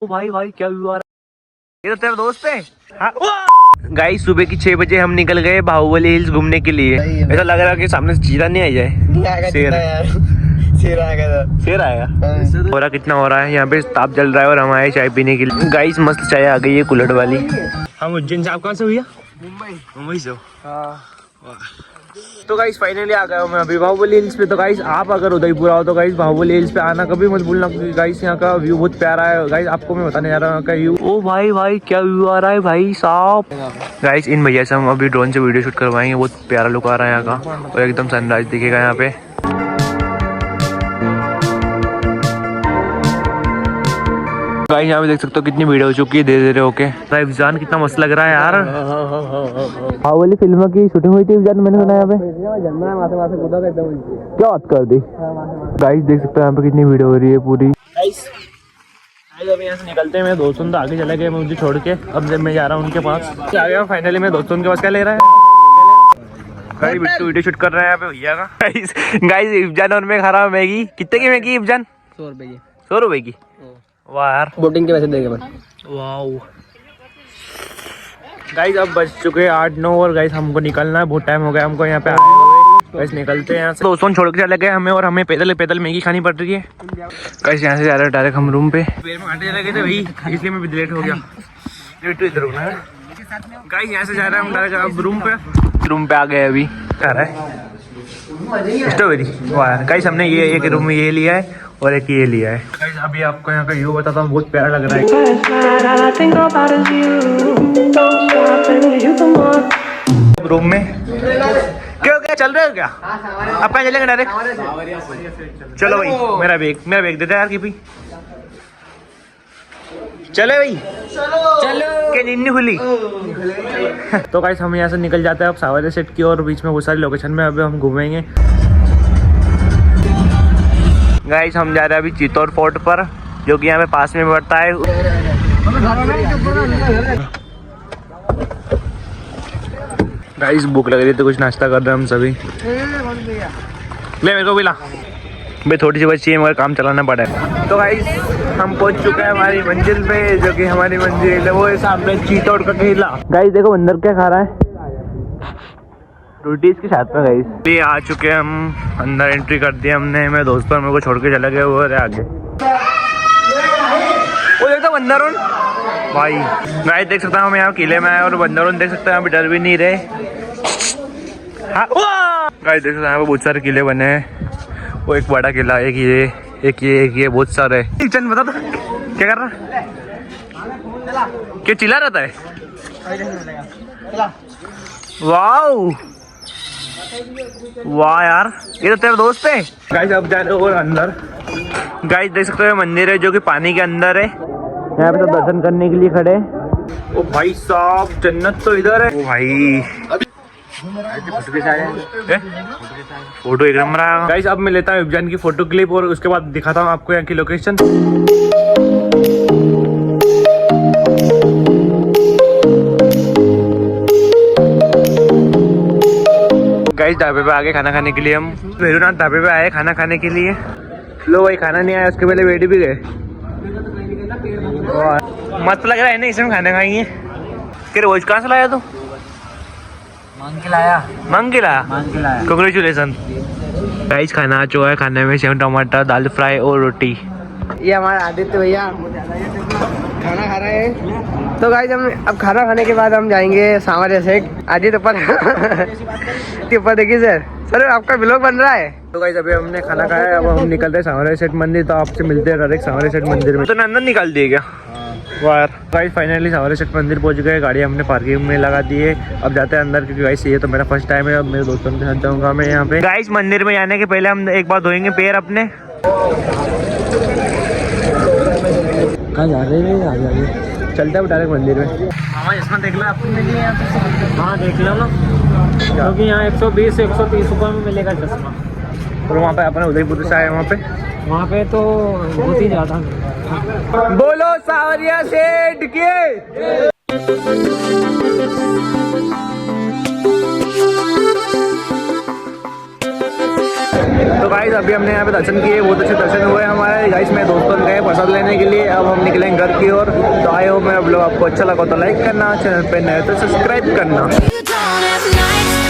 ओ भाई भाई क्या हुआ? ये तो तेरा दोस्त है। हाँ। गाइस सुबह की 6 बजे हम निकल गए बाहुबली हिल्स घूमने के लिए। ऐसा लग रहा है कि सामने से चीता नहीं आ जाए। शेर आएगा। शेर आएगा। हो रहा कितना हो रहा है यहाँ पे, ताप जल रहा है और हम आए चाय पीने के लिए। गाइस मस्त चाय आ गई है कुल्हड़ वाली। हम उज्जैन से, आप कहाँ से भैया? मुंबई से। तो गाइस फाइनली आ गया हूँ मैं अभी बाहुबली हिल्स पे। तो गाइस आप अगर उदयपुर आओ तो गाइस बाहुबली हिल्स पे आना कभी मत भूलना, क्योंकि गाइस यहाँ का व्यू बहुत प्यारा है। गाइस आपको मैं बताने जा रहा हूँ यहाँ का व्यू। ओ भाई भाई क्या व्यू आ रहा है भाई साहब। गाइस इन भैया से हम अभी ड्रोन से वीडियो शूट करवाएंगे। बहुत प्यारा लुक आ रहा है यहाँ का और एकदम सनराइज दिखेगा यहाँ पे। गाइस यहाँ पे देख सकते हो कितनी भीड़ हो चुकी है धीरे धीरे होके। इफ्जान कितना मस्त लग रहा है यार। बाहुबली फिल्म की शूटिंग हुई थी इफ्जान, मैंने सुना यहाँ पे। क्या बात कर दी। गाइस देख सकते हो यहाँ पे कितनी भीड़ हो रही है पूरी। गाइस अभी यहाँ से निकलते हैं। मेरे दोस्तों तो आगे चले गए मुझे छोड़ के। अब जब मैं जा रहा हूँ उनके पास आ गया फाइनली। मेरे दोस्तों के पास क्या ले रहा है गाइस, बिट्टू वीडियो शूट कर रहे हैं यहाँ पे भैया का। गाइस इफ्जान और मैं खा रहा हूँ मैगी। कितने की मैगी इफ्जान? 100 रुपए की। 100 रुपए की? वाह यार, बोटिंग के पैसे देंगे बस। वाओ। गाइस अब बज चुके हैं 8-9 और गाइस हमको निकलना है। बहुत टाइम हो गया हमको यहाँ पे आए हुए। गाइस निकलते हैं यहाँ से। दोस्तों छोड़ के चले गए हमें और हमें पैदल मैगी खानी पड़ रही है। गाइस यहाँ से जा रहे हैं डायरेक्ट हम रूम पे। पेड़ में कांटे चले गए थे भाई, इसलिए मैं लेट हो गया। इधर होना है। गाइस यहाँ से जा रहे हैं हम डायरेक्ट अब रूम पे आ गए अभी। क्या रहा है स्ट्रॉबेरी। वाह गाइस हमने ये एक रूम में ये लिया है और एक ये लिया है। गाइस अभी आपको यहाँ का व्यू बताता हूँ, बहुत प्यारा लग रहा है। रूम में क्या चल रहा है क्या? अब कहाँ चलेंगे डायरेक्ट? चलो भाई मेरा बैग देता है यार की। चले भाई चलो क्या नींद नहीं खुली? तो गाइस हम यहाँ से निकल जाते हैं अब सावरिया सेट की और बीच में बहुत सारी लोकेशन में अभी हम घूमेंगे। गाइस हम जा रहे हैं अभी चित्तौड़ फोर्ट पर, जो कि यहाँ पे पास में पड़ता है। गाइस भूख लग रही है तो कुछ नाश्ता कर रहे हैं हम सभी। ले मेरे को भी ला भाई, थोड़ी सी बच्ची है मगर काम चलाना पड़ा है। तो गाइस हम पहुंच चुके हैं हमारी मंजिल पे, जो कि हमारी मंजिल है वो है सामने चित्तौड़ का किला। गाइस देखो अंदर क्या खा रहा है, रोटी इसके साथ में। गाइस ये आ चुके हैं हम, अंदर एंट्री कर दिया हमने। मेरे दोस्त मेरे को छोड़ के चला गया वो आगे। वो देखो बंदरों भाई। गाइस देख सकता हूँ हम यहाँ किले में आए और बंदरों देख सकते हैं यहाँ पे डर भी नहीं रहे। हाँ गाइस देख सकते हैं यहाँ पे बहुत सारे किले बने हैं। वो एक बड़ा किला, एक ये बहुत सारे। चंद बता तो क्या कर रहा, क्या चिल्ला रहता है? वाओ वाह यार, ये तो तेरा दोस्त है। गाइस अब जा रहे हो और अंदर। गाइस देख सकते हो मंदिर है जो कि पानी के अंदर है। यहाँ पे तो दर्शन करने के लिए खड़े। ओ भाई साहब जन्नत तो इधर है। ओ भाई फोटो एक नंबर आया। गाइस अब मैं लेता हूँ इफ्जान की फोटो क्लिप और उसके बाद दिखाता हूँ आपको यहाँ की लोकेशन। गाइस ढाबे पे आगे खाना खाने के लिए हम भैरूनाथ ढाबे पे आए खाना खाने के लिए। लो भाई खाना नहीं आया, उसके पहले बैठ भी गए। मस्त लग रहा है ना इसमें खाना खाएंगे। फिर रोज कहाँ से लाया तू? मांग के लाया। कांग्रेचुलेसन। गाइस खाना आ चुका है, खाने में सेव टमाटर, दाल फ्राई और रोटी। ये हमारा आदित्य भैया खाना खा रहे हैं। तो गाइस हम अब खाना खाने के बाद हम जाएंगे सावरिया सेट। आदित्य ऊपर देखिए सर आपका ब्लॉग बन रहा है। तो गाइस अभी हमने खाना खाया, अब हम निकल रहे हैं सावरिया सेट मंदिर। तो आपसे मिलते हैं डायरेक्ट सावरिया सेट मंदिर में। तो अंदर निकाल दिए क्या? वाह गाइस फाइनली सावरिया सेट मंदिर पहुंच गए। गाड़ी हमने पार्किंग में लगा दी है। अब जाते हैं अंदर, क्योंकि गाइस ये तो मेरा फर्स्ट टाइम है। अब मेरे दोस्तों के साथ जाऊंगा मैं यहाँ पे। गाइस मंदिर में जाने के पहले हम एक बार धोएंगे पैर अपने। कहाँ जा रहे हैं? चलते हैं डायरेक्ट मंदिर में। हाँ इसमें देख लो आपको। हाँ देख लो ना, क्योंकि यहाँ 120 से 130 रुपये में मिलेगा चश्मा। और वहाँ पे अपने उदयपुर से आए वहाँ पे तो बहुत ही ज़्यादा। बोलो सावरिया सेठ के। तो गाइस अभी हमने यहाँ पे दर्शन किए, बहुत अच्छे दर्शन हुए हमारे गाइस। मैं दोस्तों गए प्रसाद लेने के लिए, अब हम निकलेंगे घर की ओर। तो आई होप मेरा ब्लॉग आपको अच्छा लगा तो लाइक करना, चैनल पे नए तो सब्सक्राइब करना। You don't have nights